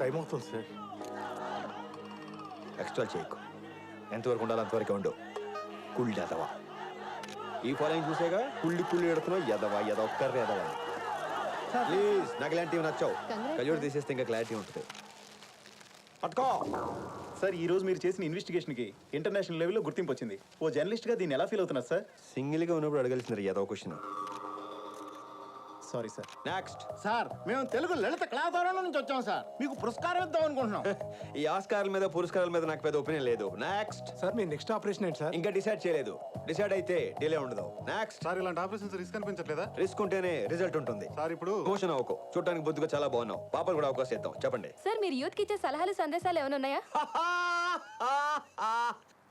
Time అవుతుంది sir. Extra చేయకు, ఎంతవరకు ఉండాలి అంతవరకు ఉండు. కుళ్ళు ఎదవా. ఈ ఫాలోయింగ్ చూసేగా కుళ్ళి ఎడుతున్నావు. ఎదవా ఒక్కర్రే ఎదవా. ప్లీజ్, నాకు ఇలాంటివి నచ్చావు. కళ్ళోడు తీసేస్తే ఇంకా క్లారిటీ ఉంటుంది. పట్టుకో సార్. ఈ రోజు మీరు చేసిన ఇన్వెస్టిగేషన్ కి ఇంటర్నేషనల్ లెవెల్లో గుర్తింపు వచ్చింది. ఓ జర్నలిస్ట్ గా దీన్ని ఎలా ఫీల్ అవుతున్నారు సార్? సింగిల్గా ఉన్నప్పుడు అడగాల్సింది ఏదో question. Sorry sir. Next. Sir, మేము తెలుగు లలిత కళాకారుల నుంచి వచ్చాం సార్. మీకు పురస్కారం ఇద్దాం అనుకుంటున్నాం. ఈ ఆస్కారాల మీద పురస్కారాల మీద నాకు పెద్ద ఒపీనియన్ లేదు. నెక్స్ట్. సార్ మీ నెక్స్ట్ ఆపరేషన్ ఏంటి సార్? ఇంకా డిసైడ్ చేయలేదు. డిసైడ్ అయితే డిలే ఉండదు. నెక్స్ట్. సార్ ఇలాంటి ఆపరేషన్స్ రిస్క్ అనిపించట్లేదా? రిస్క్ ఉంటేనే రిజల్ట్ ఉంటుంది. సార్ ఇప్పుడు మోషన్ అవ్వకు. చూడడానికి బొద్దుగా చాలా బాగున్నావు. పాపలు కూడా అవకాశం ఇద్దాం. చెప్పండి. సార్, మీరు యూత్ కి ఇచ్చే సలహాలు సందేశాలు ఏమైనా ఉన్నాయా?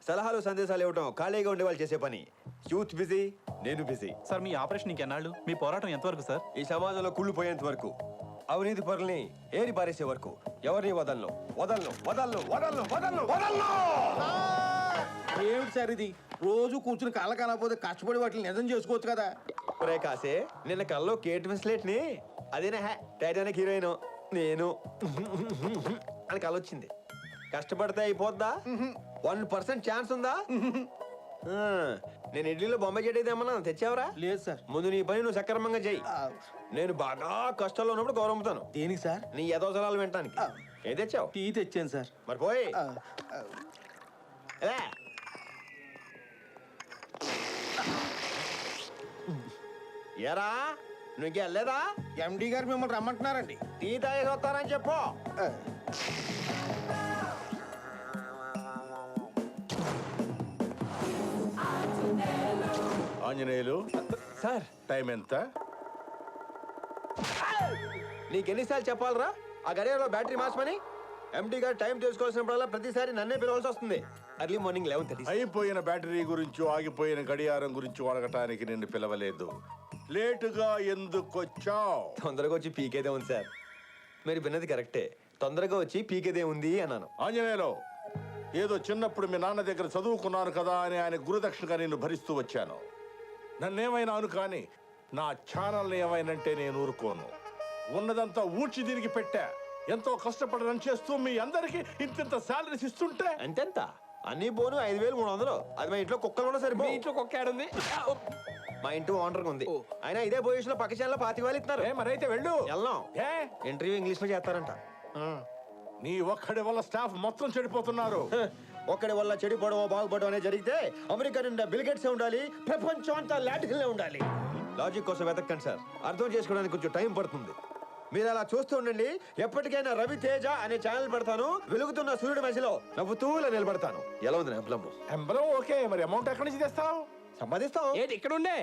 సలహాలు సందేశాలు ఇవ్వటం ఖాళీగా ఉండే వాళ్ళు చేసే పని. యూత్ బిజీ, నేను బిజీ. సార్, మీ ఆపరేషన్ ఇంకెన్నాళ్ళు? మీ పోరాటం ఎంతవరకు సార్? ఈ సమాజంలో కుళ్ళు పోయేంత వరకు, అవినీతి పరుల్ని ఏరి పారేసే వరకు ఎవరిని వదలను వదలను వదలను వదలను వదలను వదలను. ఏమిటి సార్ ఇది? రోజు కూర్చుని కళ్ళ కానకపోతే కష్టపడి వాటిని నిజం చేసుకోవచ్చు కదా. ఒరే కాసే, నిన్న కల్లో కేట్ విన్స్లెట్ ని, అదేనా టైటానిక్ హీరోయిన్ నేను అని కలొచ్చింది. కష్టపడితే అయిపోద్దా? 1% ఛాన్స్ ఉందా? నేను ఇడ్లీలో బొమ్మ చేయడం ఏమన్నా తెచ్చావరా? లేదు సార్. ముందు నీ పని నువ్వు సక్రమంగా చెయ్యి. నేను బాగా కష్టాల్లో ఉన్నప్పుడు గౌరవంతాను. దేనికి సార్? నీ యదోసలాలు వినటానికి. ఏం తెచ్చావు? టీ తెచ్చాను సార్. మరి పోయి ఎరా నువ్వు ఇంకా వెళ్ళలేదా? ఎండి గారు మిమ్మల్ని రమ్మంటున్నారండి. టీ తాగేసి వస్తారని చెప్పు. ఆంజనేయులు సార్, టైం ఎంత? నీకెన్నిసార్లు చెప్పాలరా ఆ గడియారలో బ్యాటరీ మార్చమని? ఎండి గారు టైం తెలుసుకోవాల్సినప్పుడల్లా ప్రతిసారి నన్నే పిలవాల్సి వస్తుంది. Early morning 11:30. అయిపోయిన బ్యాటరీ గురించి ఆగిపోయిన గడియారం గురించి అడగటానికి నిన్ను పిలవలేదు. లేటుగా ఎందుకు వచ్చావు? తొందరగా వచ్చి పీకేదే ఉంది సార్. మీరు విన్నది కరెక్టే. తొందరగా వచ్చి పీకేదే ఉంది అన్నాను. ఆంజనేయులు, ఏదో చిన్నప్పుడు మీ నాన్న దగ్గర చదువుకున్నాను కదా అని ఆయన గురుదక్షిణగా నిన్ను భరిస్తూ వచ్చాను. నన్నేమైనా అను కానీ నా ఛానల్ని ఏమైనంటే నేను ఊరుకోను. ఉన్నదంతా ఊడ్చి తిరిగి పెట్టా. ఎంతో కష్టపడి రన్ చేస్తూ మీ అందరికి ఇంత శాలరీస్ ఇస్తుంటే అంతెంత అన్ని పోను 5,300. అది మా ఇంట్లో కుక్కలు కూడా సరిపో. ఇంట్లో కుక్కాడుంది. మా ఇంటి ఓనర్ ఉంది. అయినా ఇదే పొజిషన్ లో పక్క ఛానల్ 25,000 ఇస్తున్నారు. మరైతే వెళ్ళు. వెళ్దాం. ఏ ఇంటర్వ్యూ ఇంగ్లీష్ లో చేస్తారంట. నీ ఒక్కడి వల్ల స్టాఫ్ మొత్తం చెడిపోతున్నారు. ఒక్కడి వల్ల చెడిపోవడం బాగుపడడం అనేది జరిగితే అమెరికా నిండా బిల్గేట్స్ ఉండాలి, ప్రపంచం అంతా లాటికల్లే ఉండాలి. లాజిక్ కోసం వెతకండి సార్. అర్థం చేసుకోవడానికి కొంచెం టైం పడుతుంది. మీరు అలా చూస్తూ ఉండండి. ఎప్పటికైనా రవి తేజ అనే ఛానల్ పెడతాను. వెలుగుతున్న సూర్యుడి మధ్యలో నవ్వుతూలా నిలబడతాను. ఎలా ఉంది ఎంబ్లమ్? ఎంబలం ఓకే, మరి అమౌంట్ ఎక్కడి నుంచి తెస్తావు? సంపాదిస్తాం. ఏంటి ఇక్కడ ఉండే?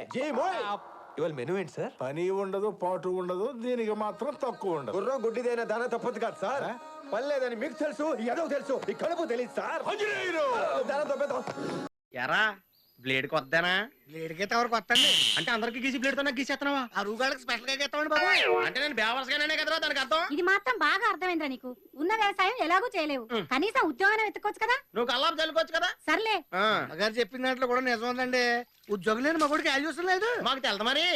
ఇవాళ మెనూ ఏంటి సార్? పని ఉండదు, పాటు ఉండదు, దీనికి మాత్రం తక్కువ ఉండదు. గుర్రం గుడ్డిదైనా దాన తప్పదు కాదు సార్. పని లేదని మీకు తెలుసు, ఏదో తెలుసు, ఈ కడుపు తెలియదు సార్. దాన తప్పేద్దాం. ఎరా బ్లేడ్ కొద్దానా? బ్లేడ్ కి ఎవరు కొత్తండి అంటే అందరికి గీసి బ్లేడ్ తో నాకు గీసేస్తున్నావా? ఆ రూగాళ్ళకి స్పెషల్ గా గీస్తామండి బాబు. అంటే నేను బేవర్స్గానే కదరా దానికి అర్థం. ఇది మాత్రం బాగా అర్థమైందిరా నీకు. ఉన్న వ్యవసాయం ఎలాగూ చేయలేవు, కనీసం ఉద్యోగం వెతుక్కోవచ్చు కదా. నువ్వు కల్లాపు చల్లుకోవచ్చు కదా. సర్లే, గారు చెప్పిన దాంట్లో కూడా నిజం ఉందండి. ఉద్యోగం లేని మగోడికి వాల్యూస్ లేదు. మాకు తెలుసు మరి.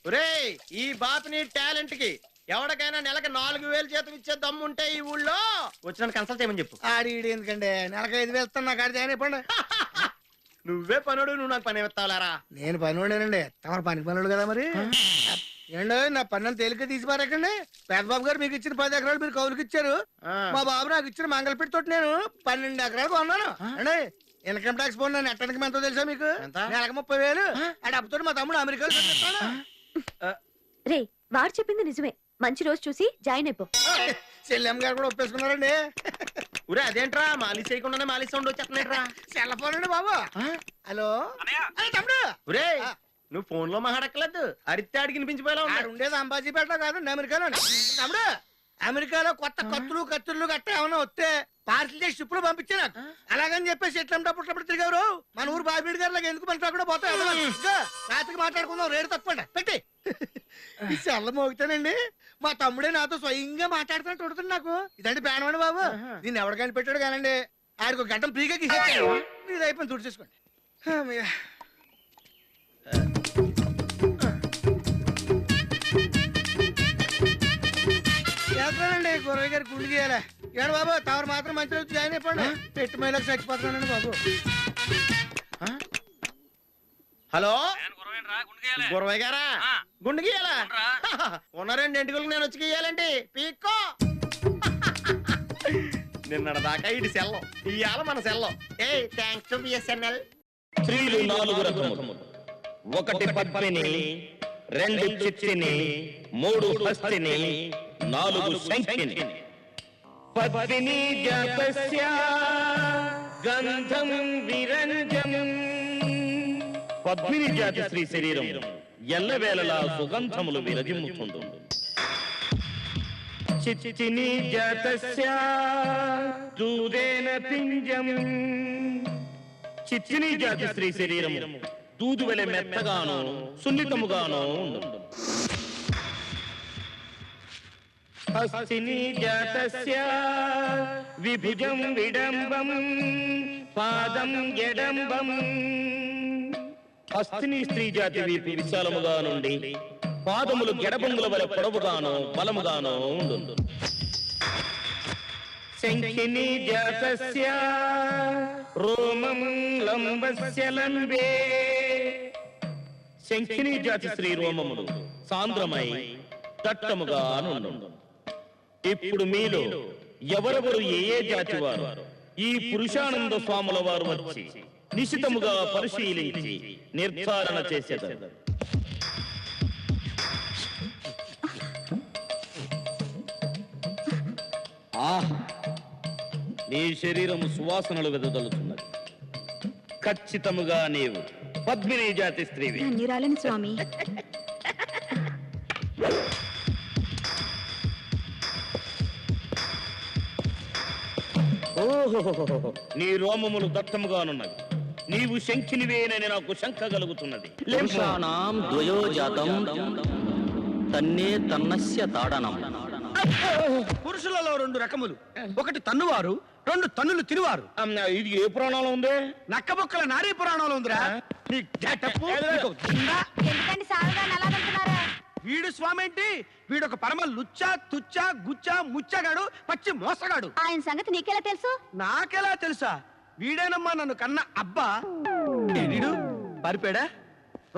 ఒరేయ్, ఈ బాతుని టాలెంట్ కి ఎవరికైనా నెలకి 4,000 జీతం ఇచ్చే దమ్ము ఉంటే ఈ ఊళ్ళో వచ్చిన కన్సల్ట్ చేయమని చెప్పు. ఆడి ఎందుకండి నెలకి 5,000 ఇస్తాను. నాకు ఆడి జాయిన్ అయిపోండి. నువ్వే పనుడు, నువ్వు నాకు పని ఎత్తావులారా? నేను పనివాడేనండి, తమరు పని పనుడు కదా. మరి ఏంటో నా పన్నులు తేలిక తీసి పారకండి. పెద్దబాబు గారు మీకు ఇచ్చిన 10 ఎకరాలు మీరు కౌలుకి ఇచ్చారు. మా బాబు నాకు ఇచ్చిన మంగళపేట తోటి నేను 12 ఎకరాలు కొన్నాను అండి. ఇన్కమ్ ట్యాక్స్ పోను నెట్టానికి ఎంతో తెలుసా మీకు? నెలకు 30,000. ఆ డబ్బుతో మా తమ్ముడు అమెరికాలో రే వాడు చెప్పింది నిజమే. మంచి రోజు చూసి జాయిన్ అయిపో. చెల్లెమ్మ గారు కూడా ఒప్పేసుకున్నారండి. ఊరే అదేంట్రా మాలిష్ చేయకుండానే మాలిష్ సౌండ్ వచ్చేస్తున్నాయిట్రా. సెల్లపోనండి బాబు. హలో తమ్ముడు. ఊరే నువ్వు ఫోన్ లో మాట్లాడక్కలేదు, అరిస్తే ఆడికి వినిపించిపోయేలా ఉండేది. అంబాజీపేటలో కాదు, అమెరికాలో. తమ్ముడు, అమెరికాలో కొత్త కత్తులు గట్ట ఏమైనా వస్తే పార్సల్ చేసి షిప్ లో పంపించా నాకు. అలాగని చెప్పేసి ఎట్లప్పుడు తిరిగారు. మన ఊరు బాబీడి గారు లాగా ఎందుకు మనతో కూడా పోతాం. రాత్రికి మాట్లాడుకుందాం, రేటు తప్పండి పెట్టి. ఈ సెల్ల మోగుతానండి. మా తమ్ముడే నాతో స్వయంగా మాట్లాడుతున్నట్టు ఉడుతుంది నాకు. ఇదంటే ప్రాణమండి బాబు. నేను ఎవరు కనిపెట్టాడు కానండి. ఆడికి ఒక గంటం ఫ్రీగా గీసేస్తాను. మీరు అయిపోయింది, తుడి చేసుకోండి. చేస్తానండి గురవయ్య గారు గుండు గీయాలి ఏడు బాబు తవరు మాత్రం మంచిగా జాయిన్ అయిపోండి పెట్టి మైలకు చచ్చిపోతున్నానండి బాబు హలో గురవయ్య గారా గుండు గీయాలా ఉన్న 2 ఎంటుకలకు నేను వచ్చి గీయాలండి పీక్కో నిన్న దాకా ఇటు సెల్లం ఇవాళ మన సెల్లం ఏ థ్యాంక్స్ టు బిఎస్ఎన్ఎల్ స్త్రీలు 4 రకములు. 1 పద్మిని, 2 చిత్తిని, 3 హస్తిని, 4 శంఖిని. పద్మిని జాతస్య గంధం విరంజం. పద్మిని జాతి స్త్రీ శరీరం ఎల్లవేళలా సుగంధములు విరజిమ్ముతుండు. చిత్తిని జాతస్య దూదేన పింజం. చిత్తిని జాతి స్త్రీ శరీరం దూదు వెల మెత్తగానో సున్నితముగానో ఉండు. హస్తిని జాతస్య విభుజం విడంబం పాదం ఎడంబం. హస్తిని స్త్రీ జాతి వీపు విశాలముగా నుండి పాదములు గెడబంగుల వల పొడవుగానో బలముగానో ఉండు. శంఖిని జాతస్య రోమం లంబస్య లంబే. శంఖిని జాతి స్త్రీ రోమములు సాంద్రమై దట్టముగా నుండు. ఇప్పుడు మీలో ఎవరెవరు ఏ జాతి వారు ఈ పురుషానంద స్వాముల వారు వచ్చి నిశితముగా పరిశీలించి నిర్ధారణ చేసేదారు. నీ శరీరము సువాసనలు వెదజల్లుతున్నది. ఖచ్చితముగా నీవు పద్మిని జాతి స్త్రీవి. ధన్యురాలని స్వామి. ఓహో, నీ రోమములు దట్టముగానున్నవి. నీవు శంఖినివేనని నాకు శంక కలుగుతున్నది. పురుషాణం ద్వయోజాతం తన్నే తన్నస్య తాడనం. పురుషులలో 2 రకములు, 1 తన్నువారు, 2 తన్నులు తినువారు. ఇది ఏ పురాణంలో ఉంది? నక్కబొక్కల నారీ పురాణంలో ఉందిరా. నీ getup, నీకు దిండా. వీడు స్వామి ఏంటి? వీడొక పరమ లుచ్చా తుచ్చా గుచ్చా ముచ్చగాడు, పచ్చి మోసగాడు. ఆయన సంగతి నీకెలా తెలుసు? నాకెలా తెలుసా? వీడేనమ్మా నన్ను కన్న అబ్బా. వీడు పరిపాడా?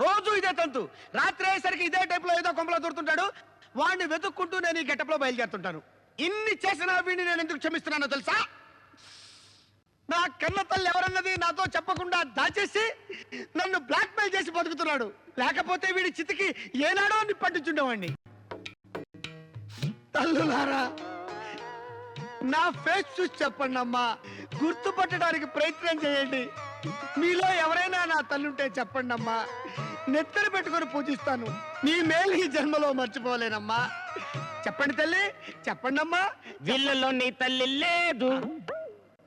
రోజు ఇదే తంతు. రాత్రి అయ్యేసరికి ఇదే టైప్ లో ఏదో కొంపలో దొరుకుతుంటాడు. వాడిని వెతుక్కుంటూ నేను ఈ గెటప్ లో బయలుదేరుతుంటాను. ఇన్ని చేసినా వీడిని నేను ఎందుకు క్షమిస్తున్నానో తెలుసా? నా కన్న తల్లి ఎవరన్నది నాతో చెప్పకుండా దాచేసి నన్ను బ్లాక్ మెయిల్ చేసి బతుకుతున్నాడు. లేకపోతే వీడి చితికి ఏనాడో నిప్పట్టించుండేవాడిని. తల్లులారా, నా ఫేస్ చూసి చెప్పండి అమ్మా, గుర్తుపట్టడానికి ప్రయత్నం చేయండి. మీలో ఎవరైనా నా తల్లుంటే చెప్పండి అమ్మా, నెత్తర పెట్టుకొని పూజిస్తాను. నీ మేలు ఈ జన్మలో మర్చిపోలేనమ్మా. చెప్పండి తల్లి, చెప్పండి అమ్మా. వీళ్ళలో నీ తల్లి లేదు,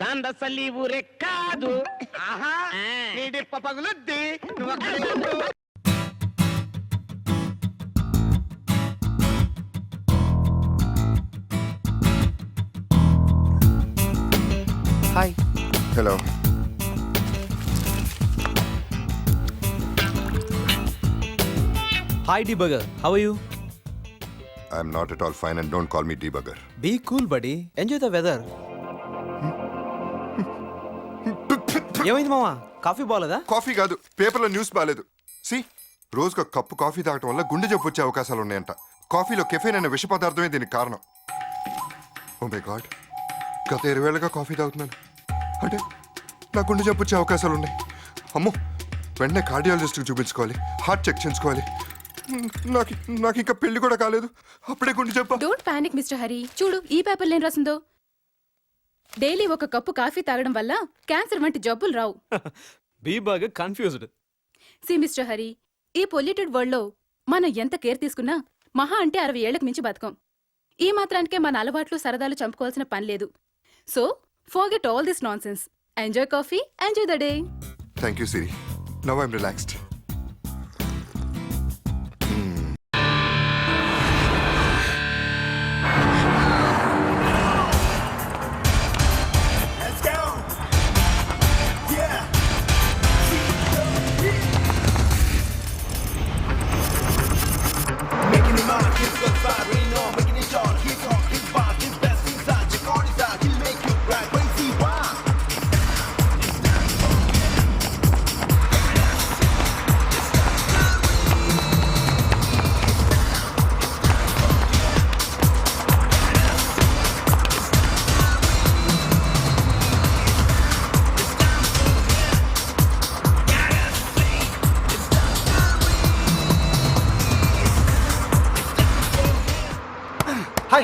దండసలి ఊరే కాదు. ఆహా, నీ డిప్ప పగులుద్ది. నువ్వు అక్కడే ఉండు. Hi. Hello. Hi debugger, how are you? I'm not at all fine and don't call me debugger. Be cool buddy, enjoy the weather. ఏమైంది మామా, కాఫీ బాగలేదా? కాఫీ కాదు, పేపర్లో న్యూస్ బాలేదు. సి, రోజుకు 1 కప్పు కాఫీ తాగటం వల్ల గుండె జబ్బు వచ్చే అవకాశాలు ఉన్నాయంట. కాఫీలో కెఫెన్ అనే విష పదార్థమే దీనికి కారణం. ఓ మై గాడ్, గత 20 ఏళ్ళుగా కాఫీ తాగుతున్నాను. అంటే నా గుండె జబ్బు వచ్చే అవకాశాలు ఉన్నాయి. అమ్మో, వెంటనే కార్డియాలజిస్ట్కి చూపించుకోవాలి, హార్ట్ చెక్ చేయించుకోవాలి. నాకు ఇంకా పెళ్లి కూడా కాలేదు, అప్పుడే గుండె జబ్బు. Don't panic mister Hari. చూడు ఈ పేపర్లో ఏం రాసిందో. డైలీ 1 కప్పు కాఫీ తాగడం వల్ల క్యాన్సర్ వంటి జబ్బులు రావు. బీ బాగా కన్ఫ్యూజ్డ్. సి మిస్టర్ హరి, ఈ పొల్యూటెడ్ వరల్డ్ లో మనం ఎంత కేర్ తీసుకున్నా మహా అంటే 60 ఏళ్లకు మించి బతకం. ఈ మాత్రానికే మన అలవాట్లు సరదాలు చంపుకోవాల్సిన పని లేదు. So forget all this nonsense. Enjoy coffee, enjoy the day. Thank you Siri. Now I'm relaxed. Making it mine, his good vibe, rain on, making it short. His on, his vibe, his best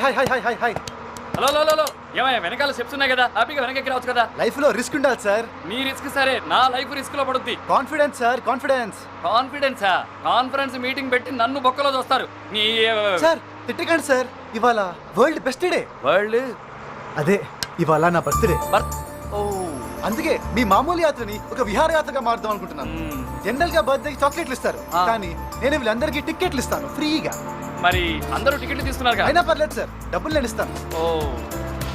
hi hi hi hi hi hi hello hello hello ఏమయ్యా వెనకాల steps ఉన్నాయి కదా హ్యాపీగా వెనక్కి రావచ్చు కదా. Life లో risk ఉండాలి సార్. నీ రిస్క్ సరే, నా లైఫ్ రిస్క్ లో పడుద్ది. Confidence sir, confidence. కాన్ఫిడెన్సా? కాన్ఫరెన్స్ మీటింగ్ పెట్టి నన్ను బొక్కలో చూస్తారు. నీ సార్ తిట్టకండి సార్, ఇవాళ వరల్డ్ బెస్ట్ డే. వరల్డ్ అదే ఇవాళ నా బర్త్డే. బర్త్. ఓ అందుకే మీ మామూలు యాత్రని ఒక విహారయాత్రగా మారుదాం అనుకుంటున్నాను. జనరల్ గా బర్త్డే చాక్లెట్లు ఇస్తారు, కానీ నేను వీళ్ళందరికీ టికెట్లు ఇస్తాను ఫ్రీగా. మరి అందరూ టికెట్లు తీసుకున్నారు అయినా పర్లేదు సార్, డబ్బులు నేను ఇస్తాను. ఓ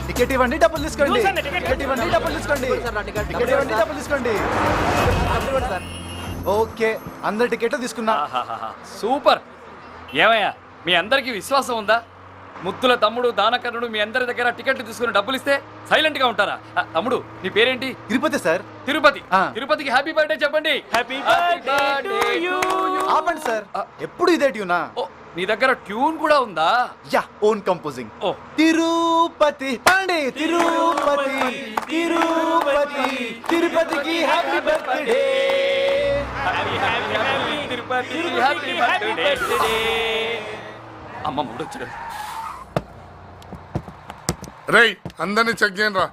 టికెట్ ఇవ్వండి, డబ్బులు తీసుకోండి. టికెట్ ఇవ్వండి, డబ్బులు తీసుకోండి. టికెట్ ఇవ్వండి, డబ్బులు తీసుకోండి. ఓకే, అందరు టికెట్లు తీసుకున్నా. సూపర్. ఏమయ్యా మీ అందరికి విశ్వాసం ఉందా? ముత్తుల తమ్ముడు దానకర్ణుడు మీ అందరి దగ్గర టికెట్లు తీసుకుని డబ్బులు ఇస్తే సైలెంట్ గా ఉంటారా? తమ్ముడు నీ పేరేంటి? తిరుపతి సార్. తిరుపతి. ఆ. తిరుపతికి హ్యాపీ బర్త్డే చెప్పండి. Happy birthday to you. ఆపండి సార్, ఎప్పుడు ఇదే ట్యూనా? ఓ నీ దగ్గర ట్యూన్ కూడా ఉందా? Yeah, own composing. ఓ తిరుపతి పండి, తిరుపతి తిరుపతి తిరుపతికి happy birthday. Happy happy happy Tirupati happy birthday. అమ్మ మూడొచ్చాడు. రేయ్ అందరినీ చెక్ చేయండి రా.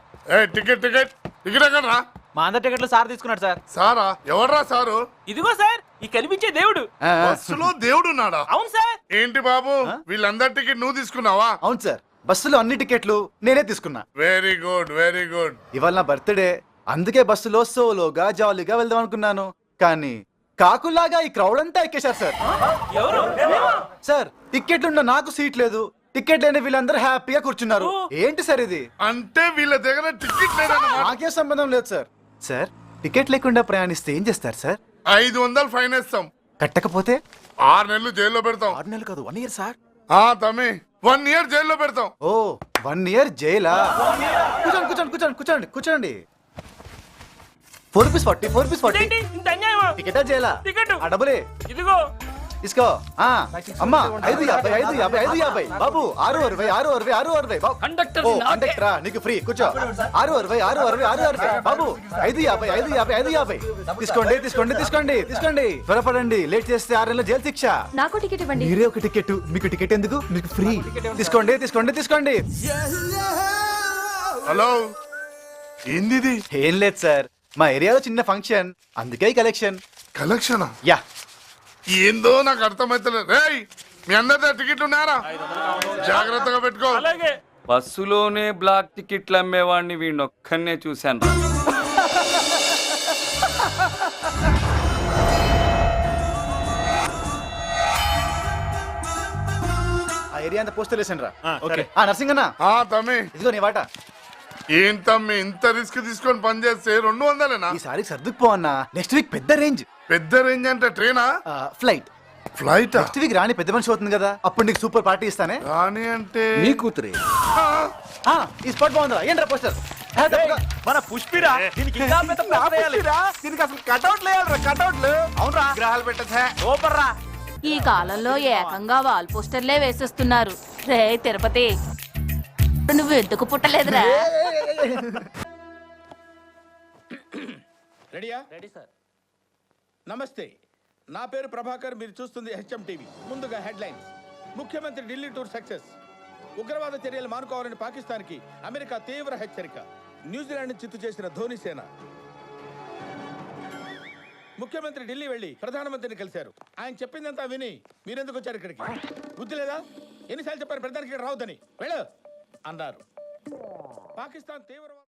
టికెట్ టికెట్ టికెట్ ఎక్కడ రా? మా అందరి టికెట్లు సార్ తీసుకున్నాడు సార్. సారా? ఎవర్రా సారు? ఇదిగో సార్, ఈ కనిపించే దేవుడు. బస్సులో దేవుడు ఉన్నాడా? అవును సార్. ఏంటి బాబు వీళ్ళందరి టికెట్ నువ్వు తీసుకున్నావా? అవును సార్, బస్సులో అన్ని టికెట్లు నేనే తీసుకున్నా. Very good very good. ఇవాళ నా బర్త్డే, అందుకే బస్సులో సోలోగా జాలీగా వెళ్దాం అనుకున్నాను. కానీ కాకులాగా ఈ క్రౌడ్ అంతా ఎక్కేశారు సార్. సార్ టికెట్లున్న నాకు సీట్ లేదు, టికెట్ లేని వీళ్ళందరూ హ్యాపీగా కూర్చున్నారు. ఏంటి సార్ ఇది? అంటే వీళ్ళ దగ్గర టికెట్ లేదన్నమాట. నాకే సంబంధం లేదు సార్. సార్ టికెట్ లేకుండా ప్రయాణిస్తే ఏం చేస్తారు సార్? 500 ఫైన్ వేస్తాం. కట్టకపోతే 6 నెలలు జైల్లో పెడతాం. 6 నెలలు కాదు, 1 ఇయర్ సార్. తమ్మి 1 ఇయర్ జైల్లో పెడతాం. ఓ 1 ఇయర్ జైలా? కూర్చోండి కూర్చోండి కూర్చోండి కూర్చోండి కూర్చోండి. 4 రూపీస్ 40, 4 రూపీస్ 40. టికెటా జైలా? ఆ డబ్బులే ఇదిగో తీసుకో. అమ్మా 550, 550, 550. బాబు 660, 660, 660. బాబు కండక్టర్ ఓ కండక్టరా, నీకు ఫ్రీ కూర్చో. 660, 660, 660. బాబు 550, 550, 550. తీసుకోండి తీసుకోండి తీసుకోండి తీసుకోండి. త్వరపడండి, లేట్ చేస్తే 6 నెలల జైలు శిక్ష. నాకు టికెట్ ఇవ్వండి. మీరే ఒక టికెట్, మీకు టికెట్ ఎందుకు? మీకు ఫ్రీ. తీసుకోండి తీసుకోండి తీసుకోండి. హలో ఏంది? ఏం లేదు సార్, మా ఏరియాలో చిన్న ఫంక్షన్, అందుకే కలెక్షన్. Collection yeah. ఏందో నాకు అర్థమైతలేదు. రేయ్ మీ అందరి దగ్గర టికెట్ ఉన్నారా? జాగ్రత్తగా పెట్టుకో. బస్సులోనే బ్లాక్ టికెట్లు అమ్మేవాడిని వీణొక్కనే చూశాను. ఆ ఏరియా అంతా పోస్టర్ వేసాను రా. ఓకే నర్సింగన్న, తమ్మి ఇదిగో నీ వాట. ఏం తమ్మి ఇంత రిస్క్ తీసుకొని పని చేస్తే 200 ఈసారి సర్దుకుపో అన్న, నెక్స్ట్ వీక్ పెద్ద రేంజ్. పెద్ద రేంజ్ అంటే ట్రైనా? ఫ్లైట్. ఫ్లైట్ నెక్స్ట్ వీక్ రాని పెద్ద మనిషి అవుతుంది కదా, అప్పుడు నీకు సూపర్ పార్టీ ఇస్తానే. రాని అంటే నీ కూతురే. ఈ స్పాట్ బాగుందా? ఏంట్రా పోస్టర్? మన పుష్పిరా, దీనికి ఇంకా పెద్ద పాత్ర వేయాలి. దీనికి అసలు కట్అవుట్ లేదు, కట్అవుట్లు. అవునరా, విగ్రహాలు పెట్టచ్చా? సూపర్ రా. ఈ కాలంలో ఏకంగా వాల్ పోస్టర్లే వేసేస్తున్నారు. రే తిరుపతి, నువ్వు ఎందుకు పుట్టలేదురా? రెడీయా? Ready sir. నమస్తే, నా పేరు ప్రభాకర్, మీరు చూస్తుంది హెచ్ఎం టీవీ. ముందుగా హెడ్లైన్స్. ముఖ్యమంత్రి ఢిల్లీ టూర్ సక్సెస్. ఉగ్రవాద చర్యలు మానుకోవాలని పాకిస్తాన్కి అమెరికా తీవ్ర హెచ్చరిక. న్యూజిలాండ్ చిత్తు చేసిన ధోని సేన. ముఖ్యమంత్రి ఢిల్లీ వెళ్లి ప్రధానమంత్రిని కలిశారు. ఆయన చెప్పిందంతా విని మీరెందుకు వచ్చారు ఇక్కడికి? బుద్ధి లేదా? ఎన్నిసార్లు చెప్పారు ప్రధానికి రావద్దని? వెళ్ళు అన్నారు. పాకిస్తాన్ తీవ్రవాద